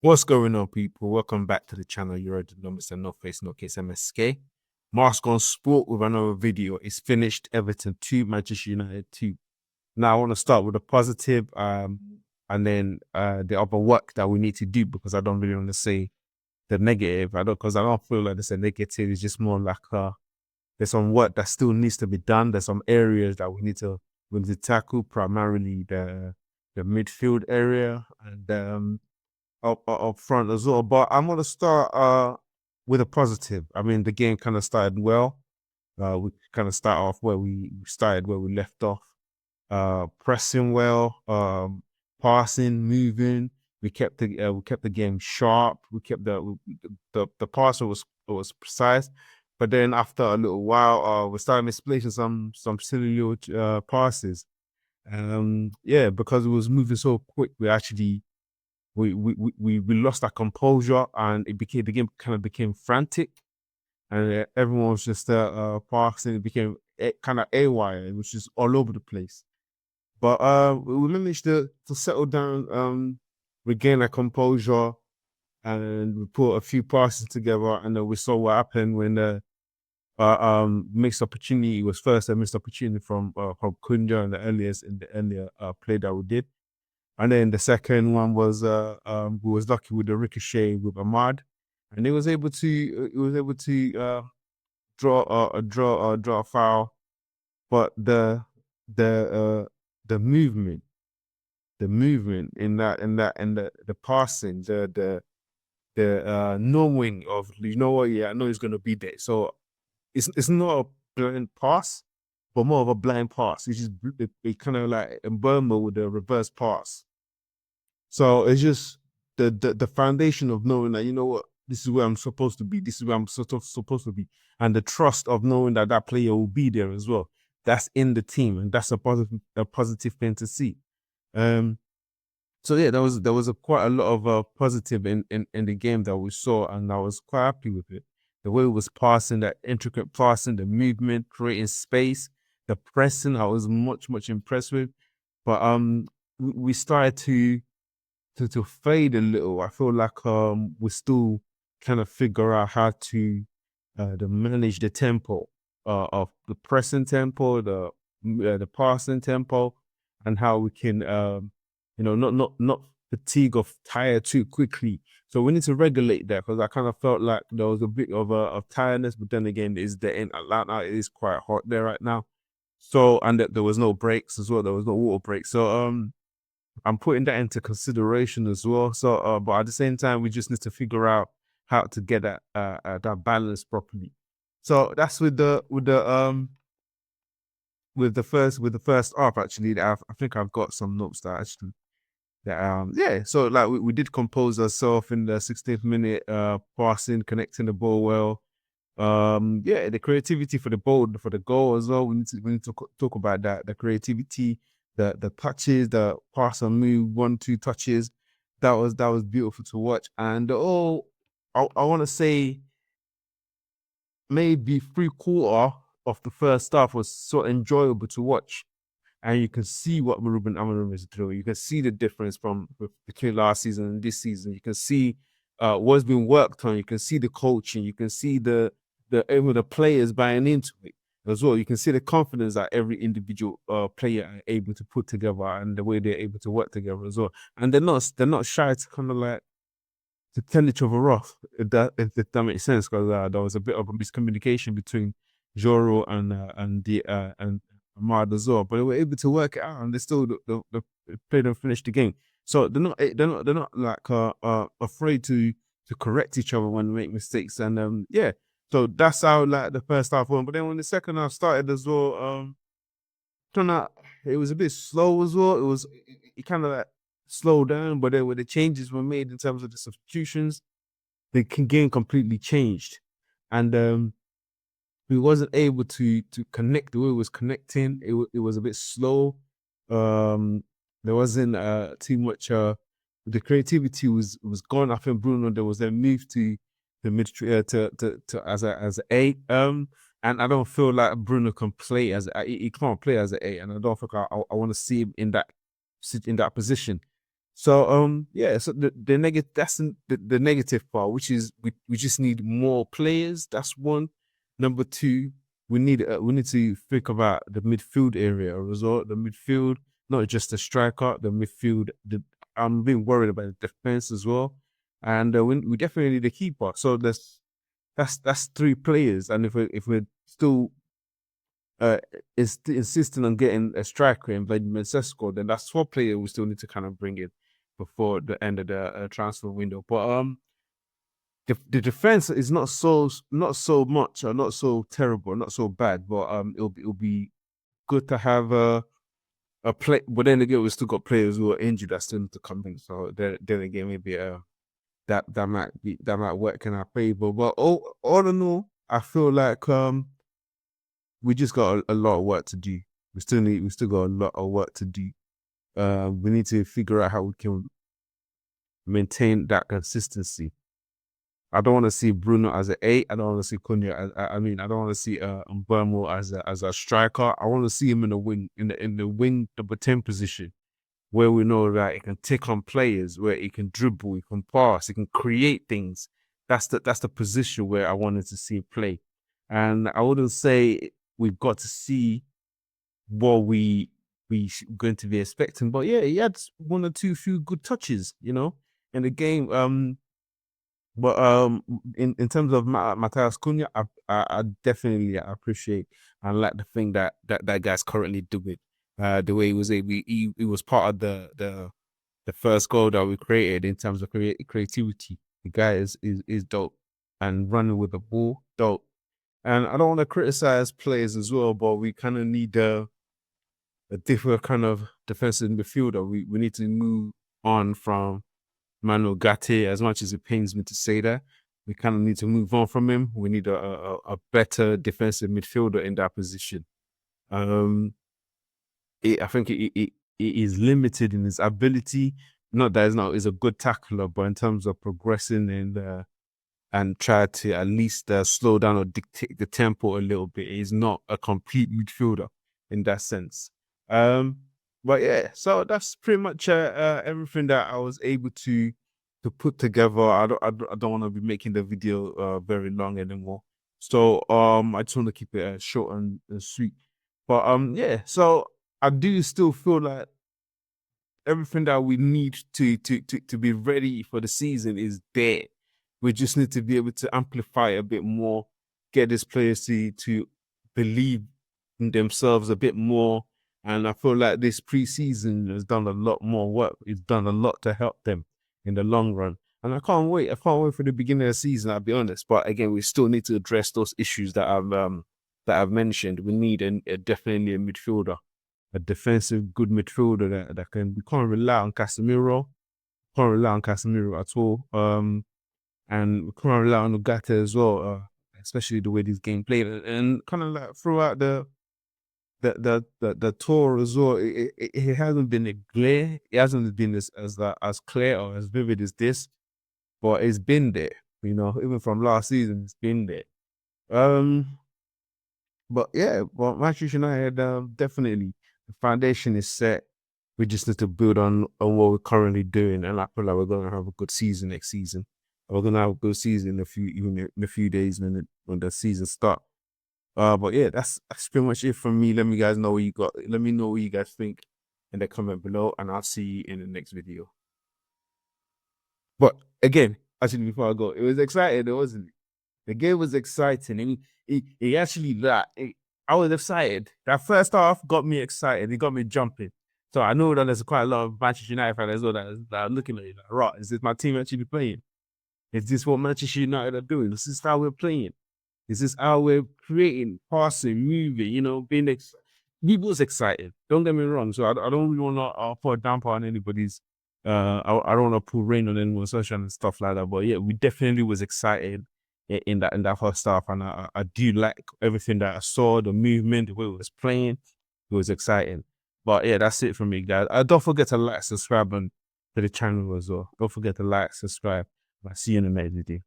What's going on, people? Welcome back to the channel. You're at the numbers and no face, no case MSK. Mask on Sport with another video. It's finished. Everton 2, Manchester United 2. Now I want to start with the positive, and then the other work that we need to do, because I don't really want to say the negative. Because I don't feel like it's a negative. It's just more like there's some work that still needs to be done. There's some areas that we need to tackle, primarily the midfield area and up front as well. But I'm gonna start with a positive. I mean, the game kind of started well. We kind of start off where we started, where we left off. Pressing well, passing, moving. We kept the game sharp. We kept the passer was precise. But then after a little while, we started misplacing some silly little passes. Yeah, because it was moving so quick, we lost our composure, and the game kind of became frantic, and everyone was just passing. It became kind of AY, which is all over the place. But we managed to settle down, regain our composure, and we put a few passes together, and then we saw what happened when the missed opportunity was first. A missed opportunity from Kunja in the earlier play that we did. And then the second one was we was lucky with the ricochet with Ahmad, and he was able to draw a foul. But the the movement the movement in the passing, the knowing of, yeah, I know he's gonna be there. So it's not a blind pass, but more of a blind pass. It's just it kind of like Mbeumo with the reverse pass. So it's just the foundation of knowing that, this is where I'm supposed to be. This is where I'm supposed to be, and the trust of knowing that that player will be there as well. That's in the team, and that's a positive thing to see. Um, so yeah, there was quite a lot of positive in the game that we saw, and I was quite happy with it. The way it was passing, that intricate passing, the movement, creating space, the pressing, I was much impressed with. But we started to fade a little. I feel like we're still trying to figure out how to manage the tempo of the pressing tempo, the passing tempo, and how we can not fatigue or tire too quickly. So we need to regulate that, because I kind of felt like there was a bit of tiredness, but then again, is the in Atlanta, it is quite hot there right now. So, and there was no breaks as well. There was no water breaks. So I'm putting that into consideration as well. So, but at the same time, we just need to figure out how to get that balance properly. So that's with the first half. Actually, I think I've got some notes that actually that yeah. So like we did compose ourselves in the 16th minute, passing, connecting the ball well. Yeah, the creativity for the goal as well. We need to talk about that. The creativity, the touches, the pass and move, 1-2 touches. That was beautiful to watch. And I want to say maybe 3/4 of the first half was so enjoyable to watch. And you can see what Ruben Amorim is doing. You can see the difference between last season and this season. You can see what's been worked on. You can see the coaching. You can see the players buying into it as well. You can see the confidence that every individual player are able to put together, and the way they're able to work together as well. And they're not shy to kind of like to tell each other off, if that makes sense, because there was a bit of a miscommunication between Joro and Ahmad as well, but they were able to work it out, and they still the played and finished the game. So they're not like afraid to correct each other when they make mistakes, and yeah. So that's how like the first half went, but then when the second half started as well, turned out it was a bit slow as well. It kind of like slowed down, but then when the changes were made in terms of the substitutions, the game completely changed, and we wasn't able to connect the way it was connecting. It was a bit slow. There wasn't too much. The creativity was gone. I think Bruno, there was a move to the mid to as a eight. And I don't feel like Bruno can play he can't play as an eight, and I don't think I want to see him in that position. So yeah, so the negative, that's the negative part, which is we just need more players. That's one. Number two, we need to think about the midfield area as well. The midfield, not just the striker, the midfield. I'm being worried about the defense as well, and we definitely need a keeper. So that's three players, and if we're still uh, is insisting on getting a striker in Vladimir Sesko, then that's 4 players we still need to kind of bring in before the end of the transfer window. But the defense is not so much or not so terrible, not so bad. But it'll be good to have a play. But then again, we still got players who are injured that still need to come in. So then again, maybe that might work in our favor. But all in all, I feel like we just got a lot of work to do. We still got a lot of work to do. We need to figure out how we can maintain that consistency. I don't want to see Bruno as an 8. I don't want to see Cunha I don't want to see Mbeumo as a striker. I want to see him in the wing, in the wing number 10 position, where we know that he can take on players, where he can dribble, he can pass, he can create things. That's the position where I wanted to see him play. And I wouldn't say we've got to see what going to be expecting. But yeah, he had one or two few good touches, in the game. But in terms of Matthias Cunha, I definitely appreciate and like the thing that guy's currently doing. The way he was able, he was part of the first goal that we created in terms of creativity. The guy is dope and running with the ball, dope. And I don't want to criticize players as well, but we kind of need a different kind of defensive midfielder. We need to move on from Manuel Gatti, as much as it pains me to say that. We kind of need to move on from him. We need a better defensive midfielder in that position. I think it is limited in his ability. Not that he's a good tackler, but in terms of progressing and try to at least slow down or dictate the tempo a little bit, he's not a complete midfielder in that sense. But yeah, so that's pretty much everything that I was able to put together. I don't want to be making the video very long anymore. So I just want to keep it short and sweet. But yeah, so I do still feel like everything that we need to be ready for the season is there. We just need to be able to amplify a bit more, get these players to believe in themselves a bit more. And I feel like this preseason has done a lot more work. It's done a lot to help them in the long run. And I can't wait. I can't wait for the beginning of the season, I'll be honest. But again, we still need to address those issues that I've mentioned. We need definitely a midfielder, a defensive good midfielder that can. We can't rely on Casemiro. Can't rely on Casemiro at all. And we can't rely on Ugarte as well, especially the way this game played. And kind of like throughout the tour as well, it hasn't been a glare. It hasn't been as clear or as vivid as this, but it's been there. Even from last season, it's been there. But yeah, well, Manchester United, definitely the foundation is set. We just need to build on what we're currently doing, and I feel like we're going to have a good season next season. We're going to have a good season in a few days when the season starts. But yeah, that's pretty much it from me. Let me know what you guys think in the comment below, and I'll see you in the next video. But again, actually, before I go, it was exciting, wasn't it? The game was exciting. And he actually, I was excited. That first half got me excited. It got me jumping. So I know that there's quite a lot of Manchester United fans as well that are looking at it like, right, is this my team actually playing? Is this what Manchester United are doing? Is this how we're playing? Is this how we're creating, passing, moving, being people's excited. Don't get me wrong. So I don't really want to put a damper on anybody's, I don't want to put rain on anyone's sunshine and stuff like that. But yeah, we definitely was excited in that first half. And I do like everything that I saw, the movement, the way it was playing. It was exciting. But yeah, that's it from me, guys. Don't forget to like, subscribe, and to the channel as well. Don't forget to like, subscribe. I'll see you in the next video.